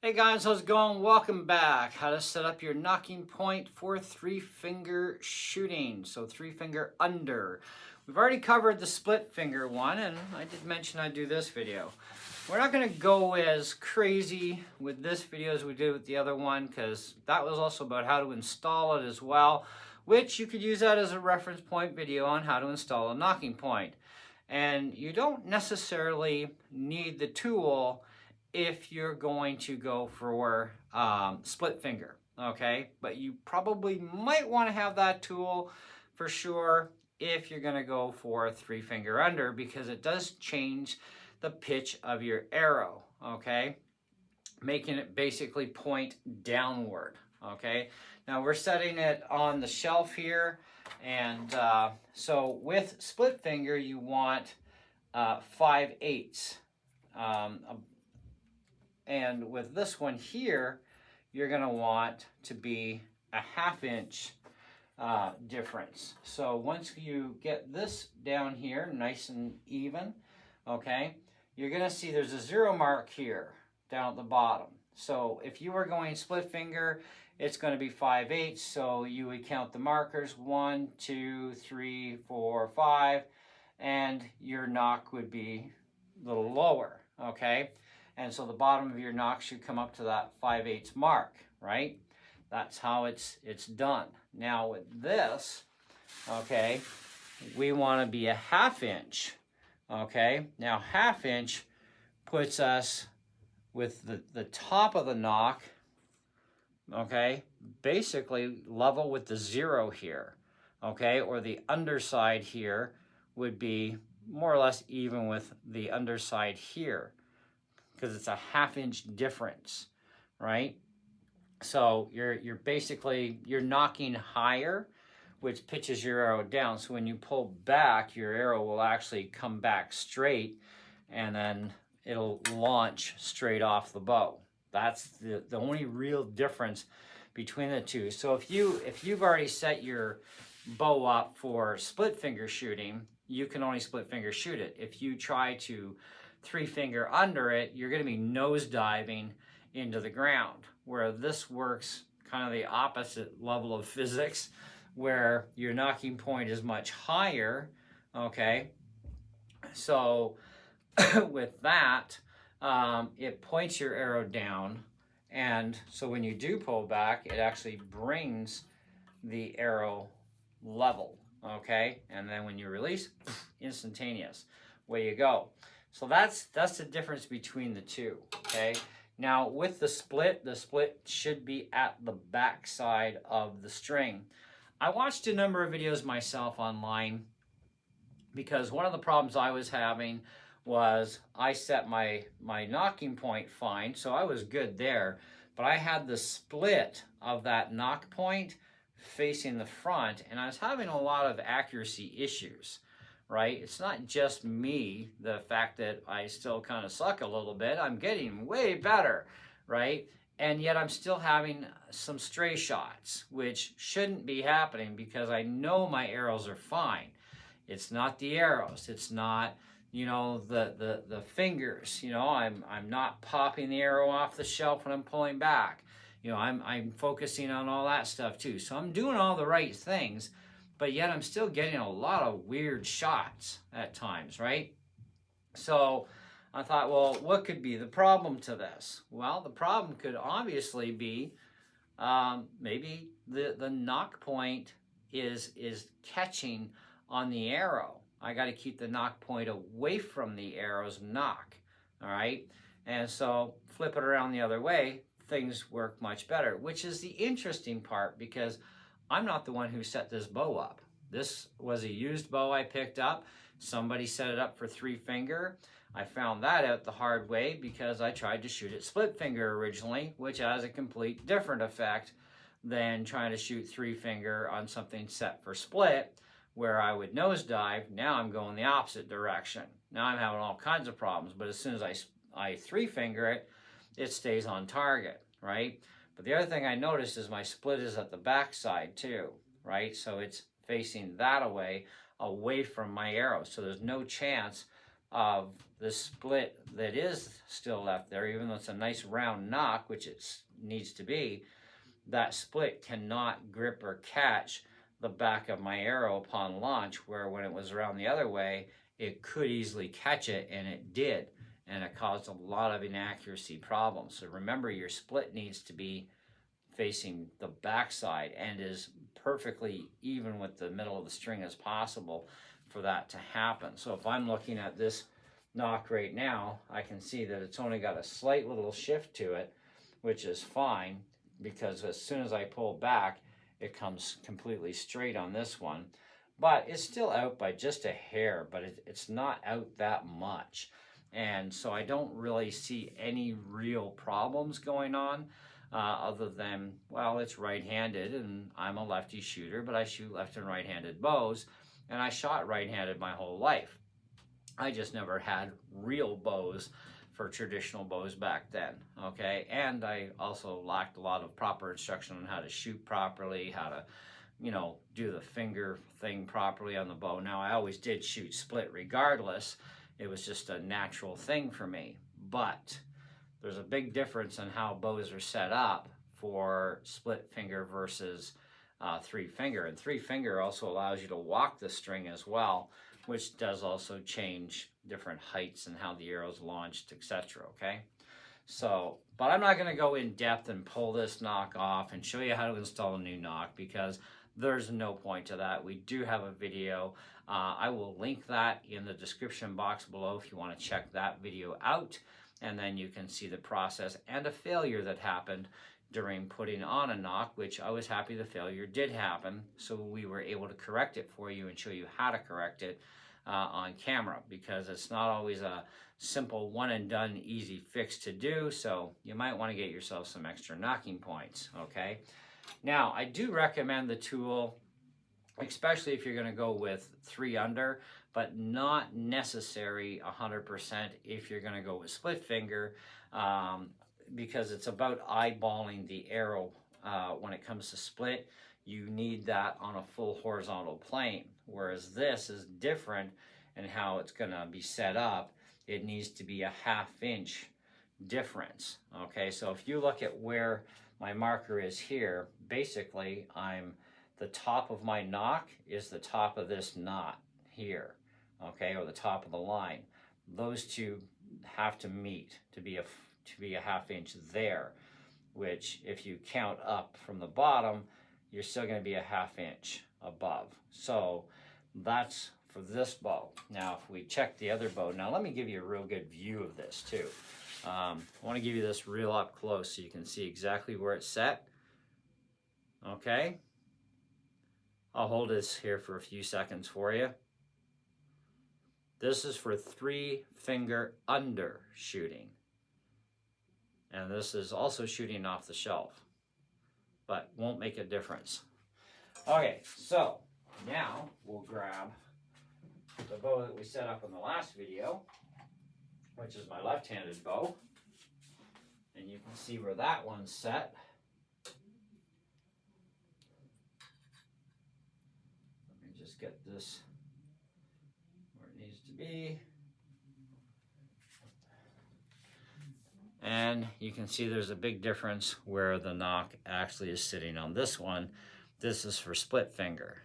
Hey guys, how's it going? Welcome back. How to set up your nocking point for three finger shooting. So three finger under. We've already covered the split finger one, and I did mention I'd do this video. We're not going to go as crazy with this video as we did with the other one, because that was also about how to install it as well, which you could use that as a reference point video on how to install a nocking point. And you don't necessarily need the tool if you're going to go for split finger, okay? But you probably might want to have that tool for sure if you're going to go for three finger under, because it does change the pitch of your arrow, okay? Making it basically point downward, okay? Now we're setting it on the shelf here, and so with split finger you want 5/8. And with this one here, you're going to want to be a 1/2 inch difference. So once you get this down here nice and even, okay, you're going to see there's a 0 mark here down at the bottom. So if you were going split finger, it's going to be 5/8. So you would count the markers 1, 2, 3, 4, 5, and your nock would be a little lower, okay? And so the bottom of your nock should come up to that 5/8 mark, right? That's how it's done. Now with this, okay, we want to be a 1/2 inch, okay? Now 1/2 inch puts us with the top of the nock, okay, basically level with the 0 here, okay? Or the underside here would be more or less even with the underside here, because it's a 1/2 inch difference, right? So you're basically nocking higher, which pitches your arrow down. So when you pull back, your arrow will actually come back straight, and then it'll launch straight off the bow. That's the only real difference between the two. So if you've already set your bow up for split finger shooting, you can only split finger shoot it. If you try to three finger under it, you're going to be nose diving into the ground, where this works kind of the opposite level of physics, where your nocking point is much higher, okay? So with that, it points your arrow down, and so when you do pull back, it actually brings the arrow level, okay? And then when you release, instantaneous, away you go. So that's the difference between the two, okay? Now with the split should be at the back side of the string. I watched a number of videos myself online, because one of the problems I was having was I set my nocking point fine, so I was good there, but I had the split of that nock point facing the front, and I was having a lot of accuracy issues. Right? It's not just me, the fact that I still kind of suck a little bit. I'm getting way better, right? And yet I'm still having some stray shots, which shouldn't be happening, because I know my arrows are fine. It's not the arrows. It's not, you know, the fingers. You know, I'm not popping the arrow off the shelf when I'm pulling back. You know, I'm focusing on all that stuff too. So I'm doing all the right things, but yet I'm still getting a lot of weird shots at times, right? So I thought, well, what could be the problem to this? Well, the problem could obviously be maybe the nock point is catching on the arrow. I got to keep the nock point away from the arrow's nock, all right? And so flip it around the other way, things work much better, which is the interesting part, because I'm not the one who set this bow up. This was a used bow I picked up. Somebody set it up for three finger. I found that out the hard way, because I tried to shoot it split finger originally, which has a complete different effect than trying to shoot three finger on something set for split, where I would nosedive. Now I'm going the opposite direction. Now I'm having all kinds of problems, but as soon as I three finger it, it stays on target, right? But the other thing I noticed is my split is at the back side too, right? So it's facing that away from my arrow. So there's no chance of the split that is still left there, even though it's a nice round knock, which it needs to be, that split cannot grip or catch the back of my arrow upon launch, where when it was around the other way, it could easily catch it, and it did, and it caused a lot of inaccuracy problems. So remember, your split needs to be facing the backside and is perfectly even with the middle of the string as possible for that to happen. So if I'm looking at this knock right now, I can see that it's only got a slight little shift to it, which is fine, because as soon as I pull back, it comes completely straight on this one. But it's still out by just a hair, but it's not out that much. And so I don't really see any real problems going on, other than, well, it's right-handed, and I'm a lefty shooter, but I shoot left and right-handed bows, and I shot right-handed my whole life. I just never had real bows for traditional bows back then, okay? And I also lacked a lot of proper instruction on how to shoot properly, how to, you know, do the finger thing properly on the bow. Now, I always did shoot split regardless. It was just a natural thing for me. But there's a big difference in how bows are set up for split finger versus three finger. And three finger also allows you to walk the string as well, which does also change different heights and how the arrow's launched, etc. Okay? So, but I'm not going to go in depth and pull this knock off and show you how to install a new knock, because there's no point to that. We do have a video. I will link that in the description box below if you want to check that video out, and then you can see the process and a failure that happened during putting on a knock, which I was happy the failure did happen, so we were able to correct it for you and show you how to correct it on camera, because it's not always a simple one and done easy fix to do, so you might want to get yourself some extra knocking points, okay? Now, I do recommend the tool, especially if you're going to go with 3 under, but not necessary 100% if you're going to go with split finger, because it's about eyeballing the arrow. When it comes to split, you need that on a full horizontal plane, whereas this is different in how it's going to be set up. It needs to be a 1/2 inch difference. Okay, so if you look at where my marker is here, basically the top of my knock is the top of this knot here, okay, or the top of the line. Those two have to meet to be a 1/2 inch there, which if you count up from the bottom, you're still going to be a 1/2 inch above. So that's for this bow. Now, if we check the other bow, now let me give you a real good view of this too. I want to give you this real up close so you can see exactly where it's set. Okay. I'll hold this here for a few seconds for you. This is for 3 finger under shooting. And this is also shooting off the shelf, but won't make a difference. Okay, so now we'll grab the bow that we set up in the last video, which is my left-handed bow, and you can see where that one's set. Let me just get this where it needs to be. And you can see there's a big difference where the knock actually is sitting on this one. This is for split finger.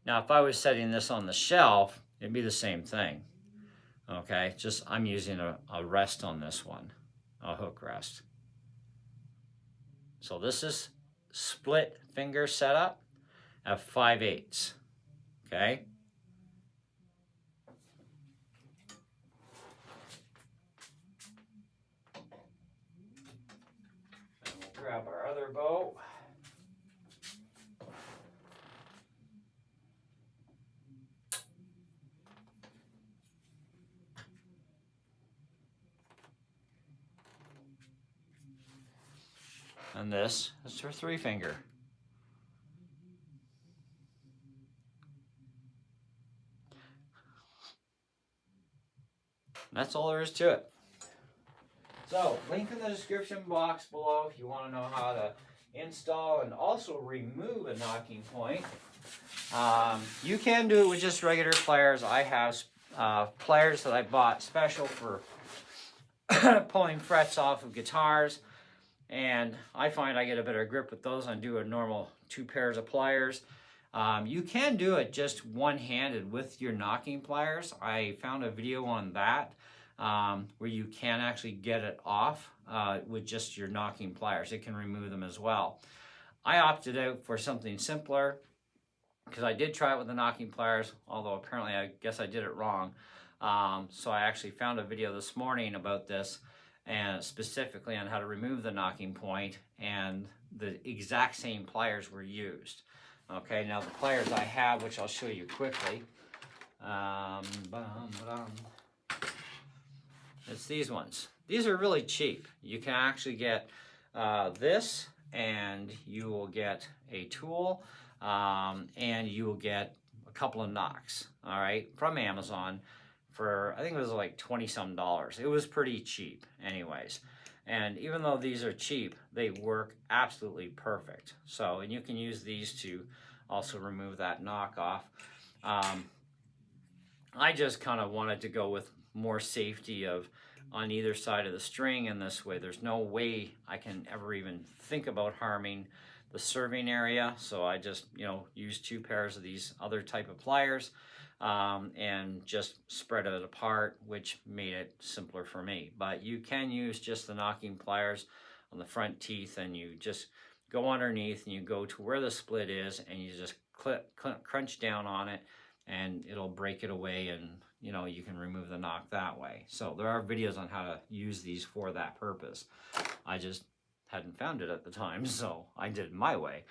Now, if I was setting this on the shelf, it'd be the same thing. Okay, just I'm using a rest on this one, a hook rest. So this is split finger setup at 5/8. Okay. And we'll grab our other bow. And this is for 3 finger. That's all there is to it. So, link in the description box below if you want to know how to install and also remove a knocking point. You can do it with just regular pliers. I have pliers that I bought special for pulling frets off of guitars, and I find I get a better grip with those than do a normal 2 pairs of pliers. You can do it just one-handed with your knocking pliers. I found a video on that where you can actually get it off with just your knocking pliers. It can remove them as well. I opted out for something simpler because I did try it with the knocking pliers, although apparently I guess I did it wrong. So I actually found a video this morning about this, and specifically on how to remove the knocking point, and the exact same pliers were used. Okay, now the pliers I have, which I'll show you quickly, it's these ones. These are really cheap. You can actually get this, and you will get a tool, and you will get a couple of knocks, all right, from Amazon for, I think it was like $20-some. It was pretty cheap anyways. And even though these are cheap, they work absolutely perfect. So, and you can use these to also remove that knock off. I just kind of wanted to go with more safety of on either side of the string, and this way there's no way I can ever even think about harming the serving area. So I just, you know, used 2 pairs of these other type of pliers and just spread it apart, which made it simpler for me. But you can use just the knocking pliers on the front teeth, and you just go underneath and you go to where the split is, and you just crunch down on it, and it'll break it away, and you know, you can remove the knock that way. So there are videos on how to use these for that purpose. I just hadn't found it at the time, so I did it my way.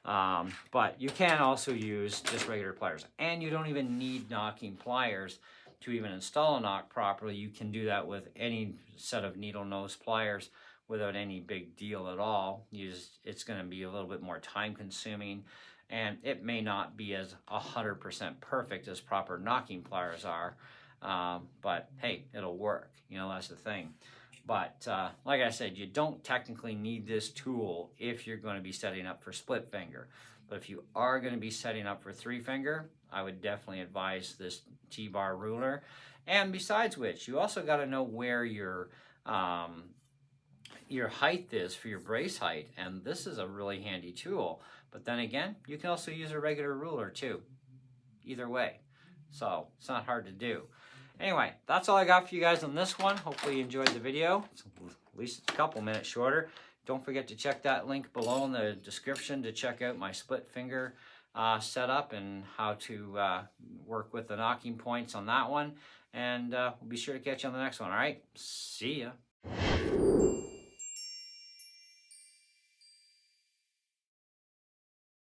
But you can also use just regular pliers, and you don't even need knocking pliers to even install a knock properly. You can do that with any set of needle nose pliers without any big deal at all. It's going to be a little bit more time consuming, and it may not be as 100% perfect as proper knocking pliers are, but hey, it'll work. You know, that's the thing. But like I said, you don't technically need this tool if you're going to be setting up for split finger. But if you are going to be setting up for 3-finger, I would definitely advise this T-bar ruler. And besides which, you also got to know where your height is for your brace height, and this is a really handy tool. But then again, you can also use a regular ruler too, either way. So it's not hard to do. Anyway, that's all I got for you guys on this one. Hopefully you enjoyed the video. It's at least a couple minutes shorter. Don't forget to check that link below in the description to check out my split finger setup and how to work with the knocking points on that one. And we'll be sure to catch you on the next one, all right? See ya.